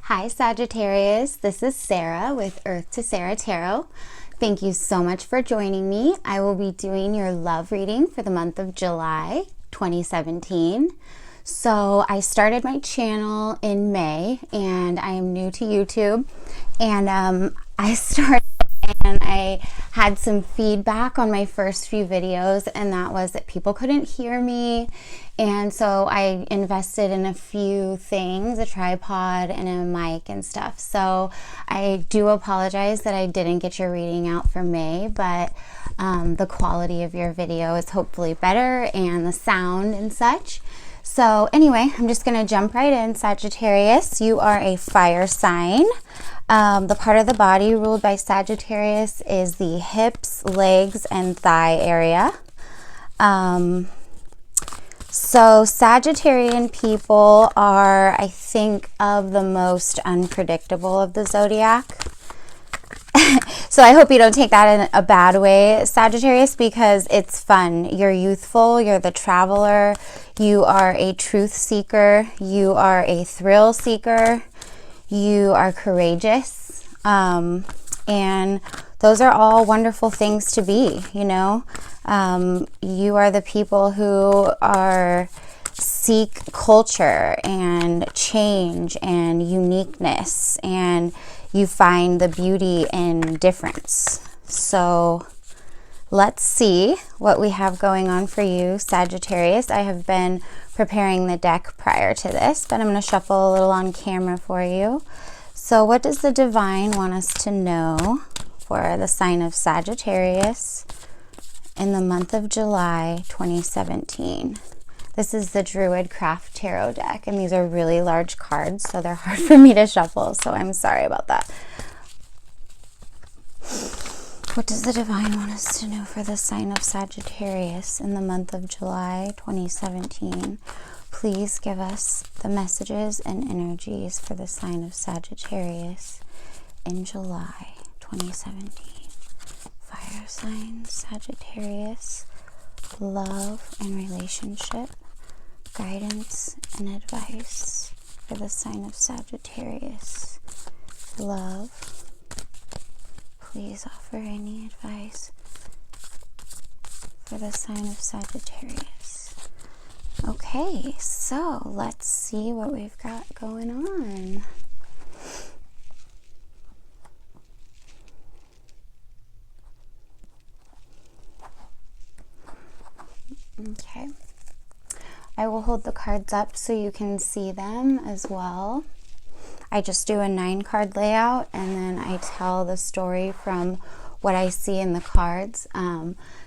Hi Sagittarius, this is Sarah with Earth to Sarah Tarot. Thank you so much for joining me. I will be doing your love reading for the month of July 2017. So I started my channel in May and I am new to YouTube, and I had some feedback on my first few videos, and that was that people couldn't hear me. And so I invested in a few things, a tripod and a mic and stuff. So I do apologize that I didn't get your reading out for May, but the quality of your video is hopefully better, and the sound and such. So anyway, I'm just going to jump right in. Sagittarius, you are a fire sign. The part of the body ruled by Sagittarius is the hips, legs, and thigh area. So Sagittarian people are, I think, of the most unpredictable of the zodiac. So I hope you don't take that in a bad way, Sagittarius, because it's fun. You're youthful, you're the traveler, you are a truth seeker, you are a thrill seeker, you are courageous, and those are all wonderful things to be, you know. You are the people who seek culture and change and uniqueness, and you find the beauty in difference. So let's see what we have going on for you, Sagittarius. I have been preparing the deck prior to this, but I'm going to shuffle a little on camera for you. So what does the divine want us to know for the sign of Sagittarius in the month of July 2017? This is the Druid Craft Tarot deck, and these are really large cards, so they're hard for me to shuffle, so I'm sorry about that. What does the divine want us to know for the sign of Sagittarius in the month of July 2017? Please give us the messages and energies for the sign of Sagittarius in July 2017. Fire sign, Sagittarius, love and relationship, guidance and advice for the sign of Sagittarius. Love, please offer any advice for the sign of Sagittarius. Okay, so let's see what we've got going on. Okay, I will hold the cards up so you can see them as well. I just do a 9-card layout, and then I tell the story from what I see in the cards.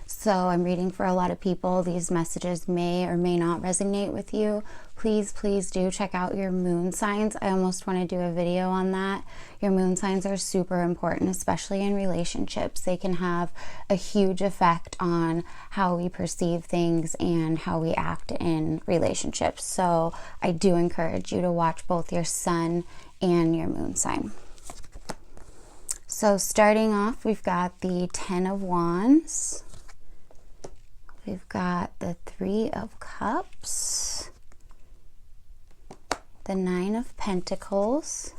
So I'm reading for a lot of people. These messages may or may not resonate with you. Please do check out your moon signs. I almost want to do a video on that. Your moon signs are super important, especially in relationships. They can have a huge effect on how we perceive things and how we act in relationships. So I do encourage you to watch both your sun and your moon sign. So starting off, we've got the 10 of Wands. We've got the 3 of Cups, the 9 of Pentacles,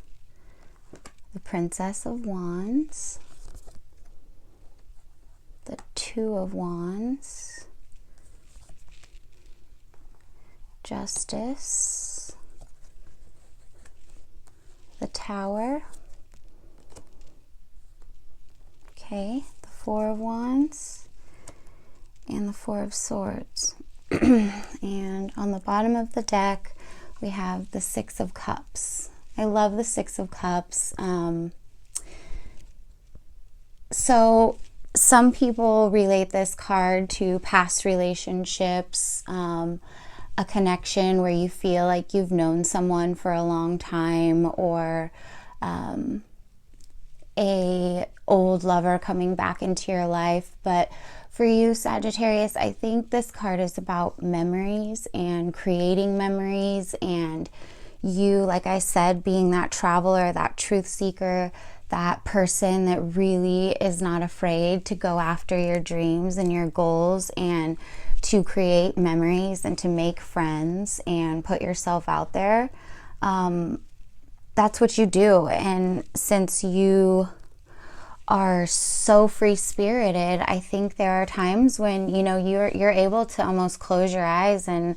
the Princess of Wands, the 2 of Wands, Justice, the Tower, okay, the 4 of Wands, and the 4 of Swords. And on the bottom of the deck, we have the 6 of Cups. I love the 6 of Cups. So some people relate this card to past relationships, a connection where you feel like you've known someone for a long time, or a old lover coming back into your life. But for you, Sagittarius, I think this card is about memories and creating memories, and you, like I said, being that traveler, that truth seeker, that person that really is not afraid to go after your dreams and your goals, and to create memories and to make friends and put yourself out there. that's what you do. And since you are so free-spirited, I think there are times when, you know, you're able to almost close your eyes and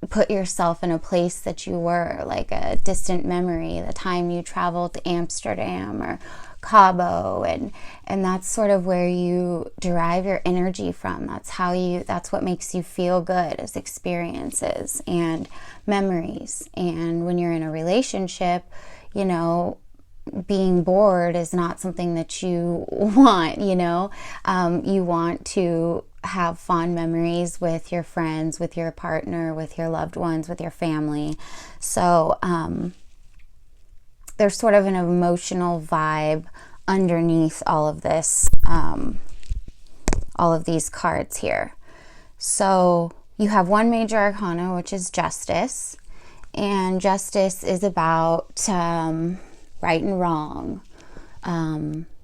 put yourself in a place that you were, like a distant memory, the time you traveled to Amsterdam or Cabo, and that's sort of where you derive your energy from. That's what makes you feel good, is experiences and memories. And when you're in a relationship, you know, being bored is not something that you want, you know. You want to have fond memories with your friends, with your partner, with your loved ones, with your family. So there's sort of an emotional vibe underneath all of this, all of these cards here. So you have one major arcana, which is justice, and justice is about right and wrong.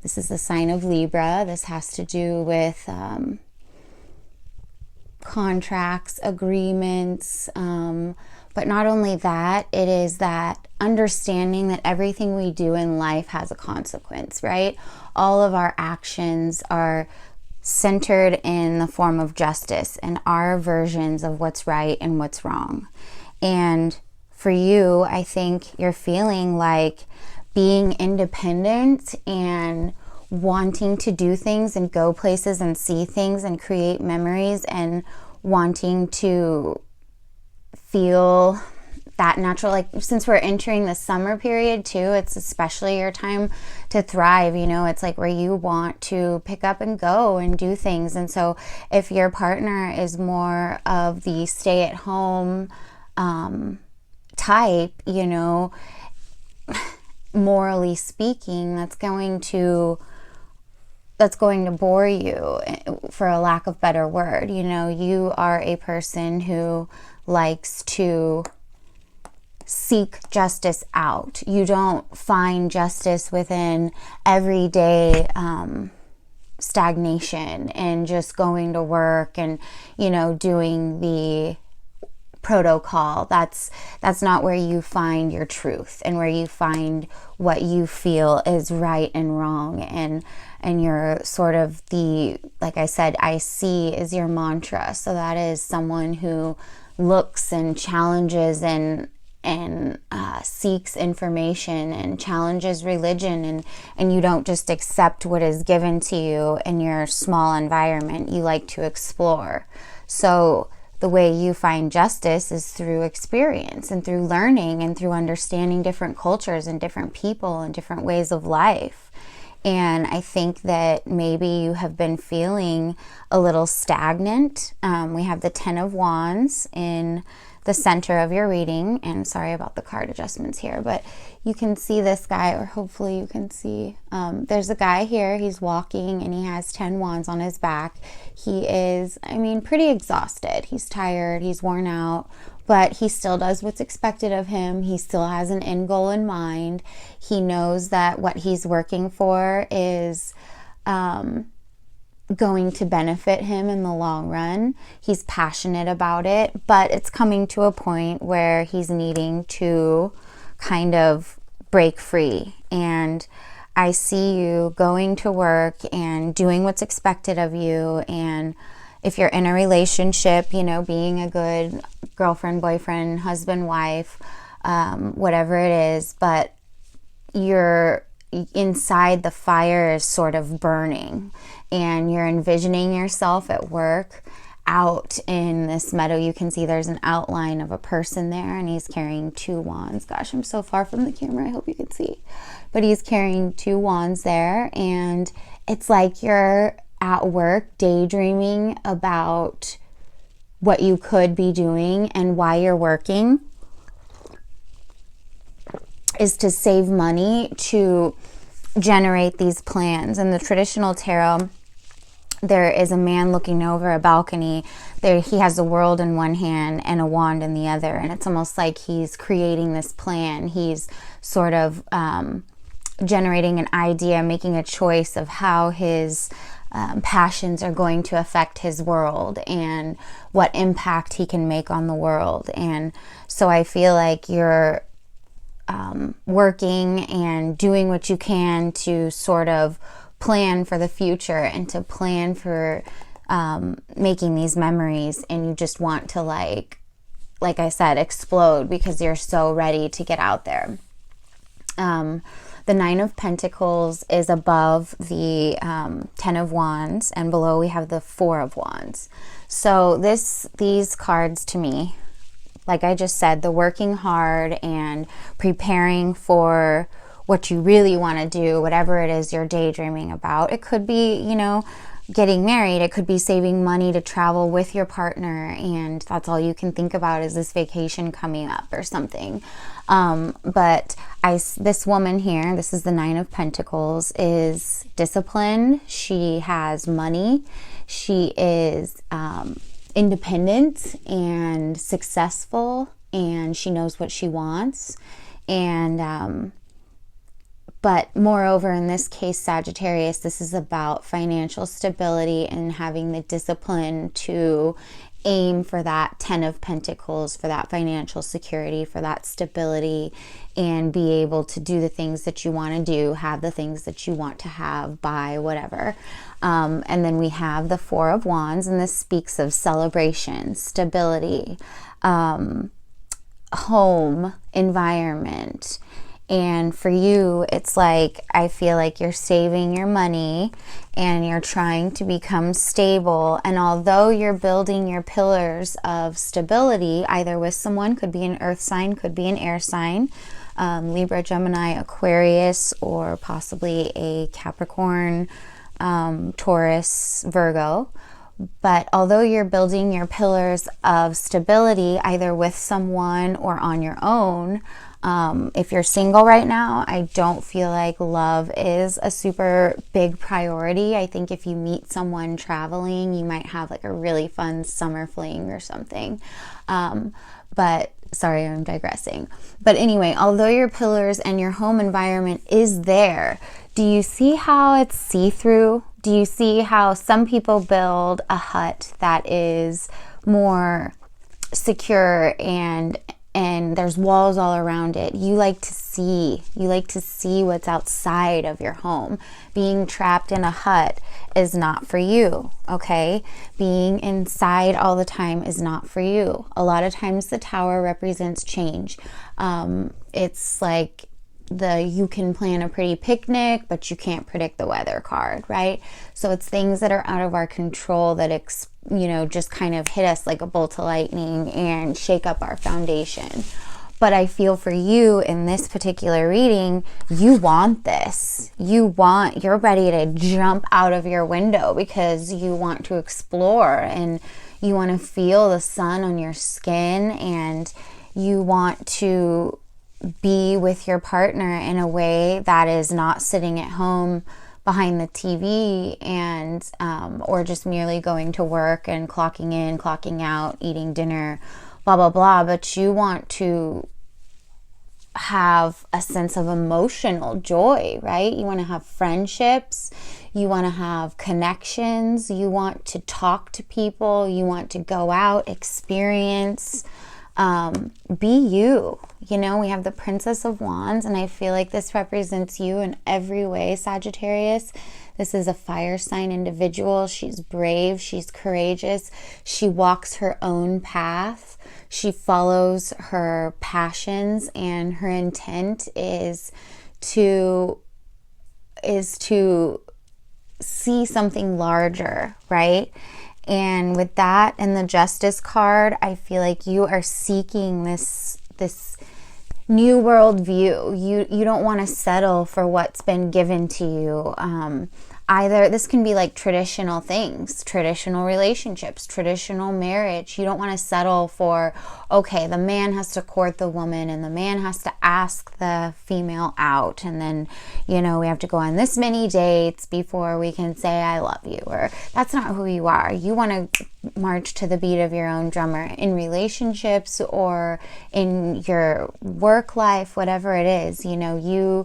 This is the sign of Libra. This has to do with contracts, agreements, but not only that, it is that understanding that everything we do in life has a consequence, right? All of our actions are centered in the form of justice and our versions of what's right and what's wrong. And for you, I think you're feeling like being independent and wanting to do things and go places and see things and create memories and wanting to feel that natural, like since we're entering the summer period too, it's especially your time to thrive, you know. It's like where you want to pick up and go and do things. And so if your partner is more of the stay at home type, you know, morally speaking, that's going to bore you, for a lack of better word. You know, you are a person who likes to seek justice out. You don't find justice within everyday stagnation and just going to work and, you know, doing the protocol. That's not where you find your truth and where you find what you feel is right and wrong. And you're sort of the, like I said, I see is your mantra. So that is someone who looks and challenges and seeks information and challenges religion, and you don't just accept what is given to you in your small environment. You like to explore. So the way you find justice is through experience and through learning and through understanding different cultures and different people and different ways of life. And I think that maybe you have been feeling a little stagnant. We have the 10 of Wands in the center of your reading, and sorry about the card adjustments here, but you can see this guy, or hopefully you can see, there's a guy here, he's walking and he has 10 wands on his back. He is, I mean, pretty exhausted. He's tired, he's worn out, but he still does what's expected of him. He still has an end goal in mind. He knows that what he's working for is going to benefit him in the long run. He's passionate about it, but it's coming to a point where he's needing to kind of break free. And I see you going to work and doing what's expected of you. And if you're in a relationship, you know, being a good girlfriend, boyfriend, husband, wife, whatever it is, but you're inside, the fire is sort of burning, and you're envisioning yourself at work out in this meadow. You can see there's an outline of a person there, and he's carrying 2 wands. Gosh, I'm so far from the camera, I hope you can see, but he's carrying 2 wands there, and it's like you're at work daydreaming about what you could be doing, and why you're working is to save money to generate these plans. In the traditional tarot, there is a man looking over a balcony. There, he has the world in one hand and a wand in the other, and it's almost like he's creating this plan. He's sort of generating an idea, making a choice of how his passions are going to affect his world and what impact he can make on the world. And so I feel like you're working and doing what you can to sort of plan for the future and to plan for making these memories, and you just want to, like I said, explode because you're so ready to get out there. The Nine of Pentacles is above the Ten of Wands, and below we have the Four of Wands. So these cards to me, like I just said, the working hard and preparing for what you really want to do, whatever it is you're daydreaming about. It could be, you know, getting married. It could be saving money to travel with your partner, and that's all you can think about is this vacation coming up or something. But this woman here, this is the Nine of Pentacles, is disciplined. She has money. She is independent and successful, and she knows what she wants. And but moreover, in this case, Sagittarius, this is about financial stability and having the discipline to aim for that Ten of Pentacles, for that financial security, for that stability, and be able to do the things that you want to do, have the things that you want to have, buy, whatever. And then we have the Four of Wands, and this speaks of celebration, stability, home, environment. And for you, it's like, I feel like you're saving your money and you're trying to become stable. And although you're building your pillars of stability, either with someone, could be an earth sign, could be an air sign, Libra, Gemini, Aquarius, or possibly a Capricorn, Taurus, Virgo. But although you're building your pillars of stability, either with someone or on your own, if you're single right now, I don't feel like love is a super big priority. I think if you meet someone traveling, you might have like a really fun summer fling or something. But sorry, I'm digressing. But anyway, although your pillars and your home environment is there, do you see how it's see-through? Do you see how some people build a hut that is more secure and there's walls all around it? You like to see what's outside of your home. Being trapped in a hut is not for you, okay? Being inside all the time is not for you. A lot of times the Tower represents change. It's like you can plan a pretty picnic, but you can't predict the weather card, right? So it's things that are out of our control that just kind of hit us like a bolt of lightning and shake up our foundation. But I feel for you in this particular reading, you want this. You're ready to jump out of your window because you want to explore and you want to feel the sun on your skin, and you want to be with your partner in a way that is not sitting at home behind the TV and or just merely going to work and clocking in, clocking out, eating dinner, blah, blah, blah. But you want to have a sense of emotional joy, right? You want to have friendships. You want to have connections. You want to talk to people. You want to go out, experience, be you. You know, we have the Princess of Wands, and I feel like this represents you in every way, Sagittarius. This is a fire sign individual. She's brave. She's courageous. She walks her own path. She follows her passions, and her intent is to see something larger, right? And with that and the Justice card, I feel like you are seeking this new world view. You don't want to settle for what's been given to you. Either this can be like traditional things, traditional relationships, traditional marriage. You don't want to settle for, okay, the man has to court the woman and the man has to ask the female out, and then, we have to go on this many dates before we can say I love you. Or that's not who you are. You want to march to the beat of your own drummer in relationships or in your work life, whatever it is. You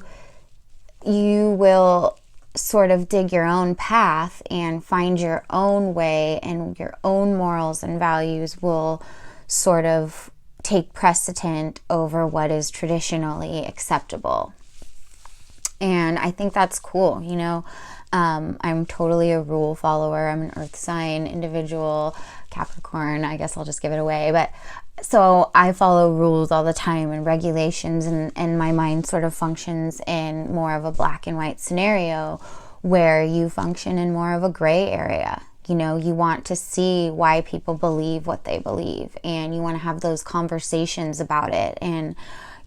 will sort of dig your own path and find your own way, and your own morals and values will sort of take precedent over what is traditionally acceptable. And I think that's cool. You know, I'm totally a rule follower. I'm an earth sign individual, Capricorn. I guess I'll just give it away. But so I follow rules all the time and regulations, and my mind sort of functions in more of a black and white scenario, where you function in more of a gray area. You know, you want to see why people believe what they believe, and you want to have those conversations about it, and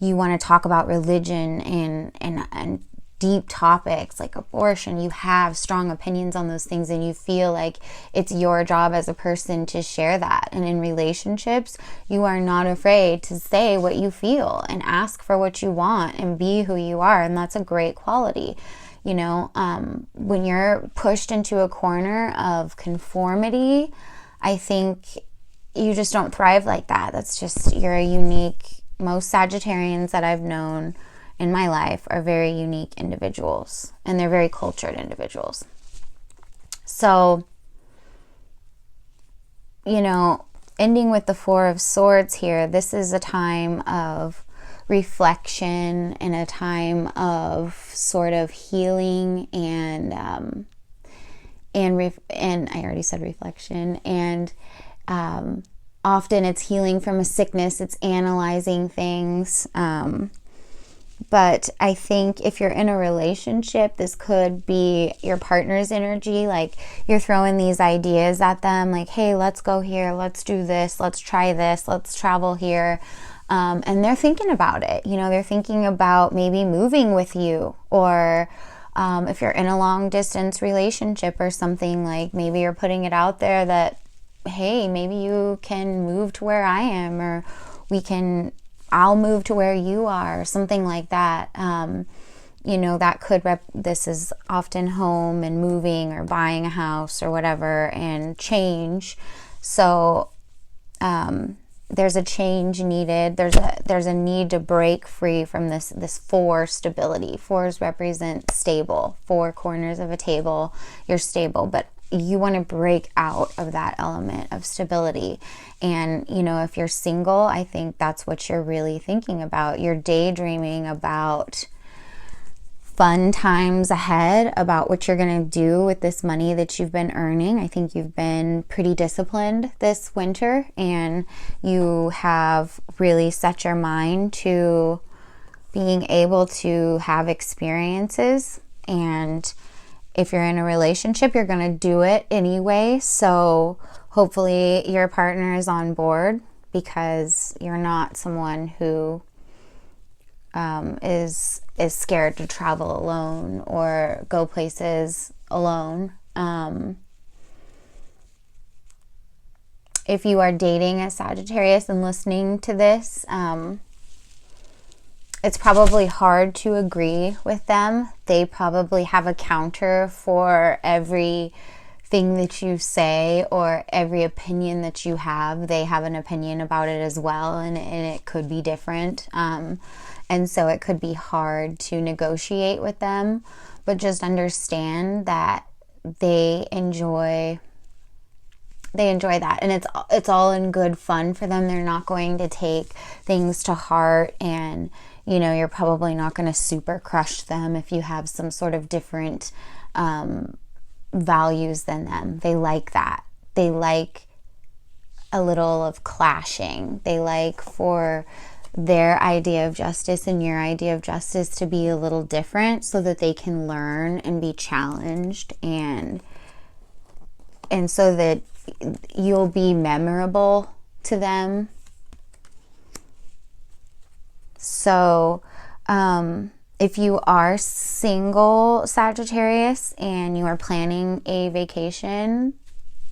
you want to talk about religion and deep topics like abortion. You have strong opinions on those things, and you feel like it's your job as a person to share that. And in relationships, you are not afraid to say what you feel and ask for what you want and be who you are. And that's a great quality. You know, when you're pushed into a corner of conformity, I think you just don't thrive like that. That's just, you're a unique, most Sagittarians that I've known in my life are very unique individuals, and they're very cultured individuals. So, you know, ending with the Four of Swords here, this is a time of reflection and a time of sort of healing and I already said reflection, and often it's healing from a sickness. It's analyzing things. But I think if you're in a relationship, this could be your partner's energy. Like, you're throwing these ideas at them, like, hey, let's go here, let's do this, let's try this, let's travel here. And they're thinking about it. You know, they're thinking about maybe moving with you, or if you're in a long distance relationship or something, like maybe you're putting it out there that, hey, maybe you can move to where I am, or I'll move to where you are, or something like that. You know, that could, this is often home and moving or buying a house or whatever, and change. So, there's a change needed. There's a need to break free from this four stability. Fours represent stable. Four corners of a table, you're stable, but you want to break out of that element of stability. And, you know, if you're single, I think that's what you're really thinking about. You're daydreaming about fun times ahead, about what you're going to do with this money that you've been earning. I think you've been pretty disciplined this winter, and you have really set your mind to being able to have experiences. And if you're in a relationship, you're going to do it anyway. So hopefully your partner is on board, because you're not someone who is scared to travel alone or go places alone. If you are dating a Sagittarius and listening to this, it's probably hard to agree with them. They probably have a counter for everything that you say, or every opinion that you have. They have an opinion about it as well, and it could be different. And so it could be hard to negotiate with them, but just understand that they enjoy that, and it's all in good fun for them. They're not going to take things to heart, and you know, you're probably not going to super crush them if you have some sort of different values than them. They like that. They like a little of clashing. They like for their idea of justice and your idea of justice to be a little different, so that they can learn and be challenged, and so that you'll be memorable to them. So if you are single Sagittarius and you are planning a vacation,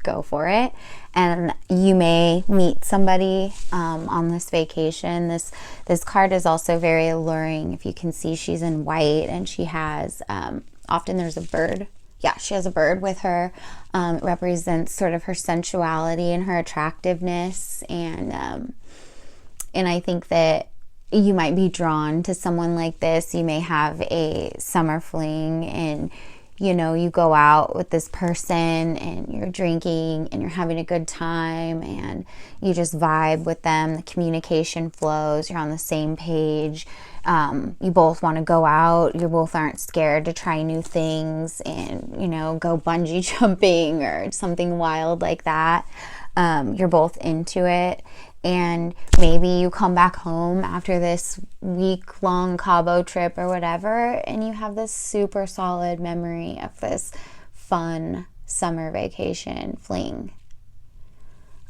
go for it. And you may meet somebody on this vacation. This card is also very alluring. If you can see, she's in white, and she has, often there's a bird. Yeah, she has a bird with her. It represents sort of her sensuality and her attractiveness. And I think that you might be drawn to someone like this. You may have a summer fling, and you know, you go out with this person and you're drinking and you're having a good time and you just vibe with them. The communication flows. You're on the same page. You both want to go out. You both aren't scared to try new things and, you know, go bungee jumping or something wild like that. You're both into it. And maybe you come back home after this week-long Cabo trip or whatever, and you have this super solid memory of this fun summer vacation fling.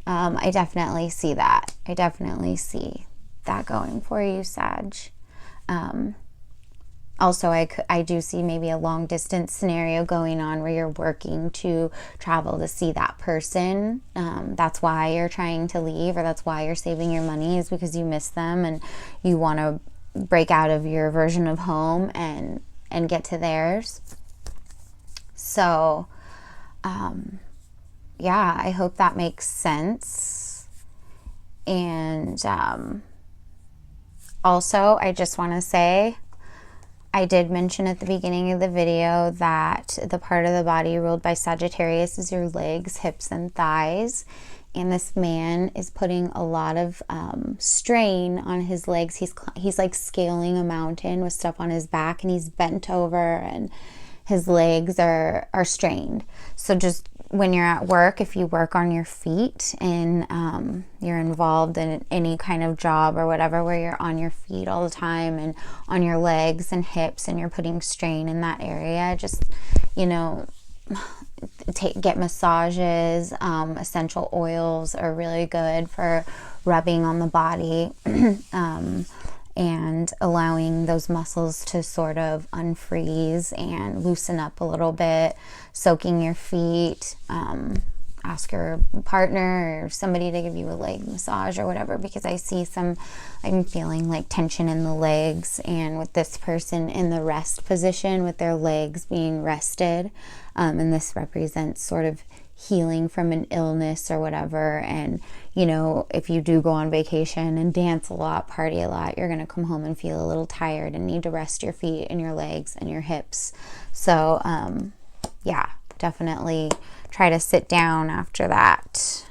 I definitely see that. I definitely see that going for you, Sag. Also, I do see maybe a long distance scenario going on where you're working to travel to see that person. That's why you're trying to leave, or that's why you're saving your money, is because you miss them and you want to break out of your version of home and get to theirs. So, yeah, I hope that makes sense. And also, I just want to say, I did mention at the beginning of the video that the part of the body ruled by Sagittarius is your legs, hips, and thighs. And this man is putting a lot of strain on his legs. He's like scaling a mountain with stuff on his back, and he's bent over and his legs are strained. So just when you're at work, if you work on your feet and you're involved in any kind of job or whatever where you're on your feet all the time and on your legs and hips and you're putting strain in that area, just, you know, get massages. Essential oils are really good for rubbing on the body and allowing those muscles to sort of unfreeze and loosen up a little bit. Soaking your feet, ask your partner or somebody to give you a leg massage or whatever, because I'm feeling like tension in the legs, and with this person in the rest position with their legs being rested, and this represents sort of healing from an illness or whatever. And, you know, if you do go on vacation and dance a lot, party a lot, you're going to come home and feel a little tired and need to rest your feet and your legs and your hips. So, yeah, definitely try to sit down after that.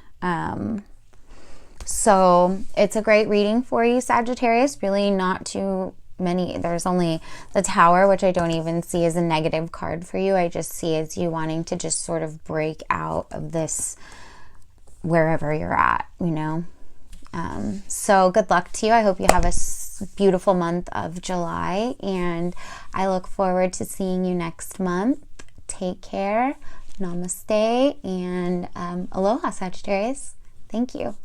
So it's a great reading for you, Sagittarius. Really not too many. There's only the Tower, which I don't even see as a negative card for you. I just see as you wanting to just sort of break out of this wherever you're at, you know. So good luck to you. I hope you have a beautiful month of July, and I look forward to seeing you next month. Take care. Namaste and aloha, Sagittarius. Thank you.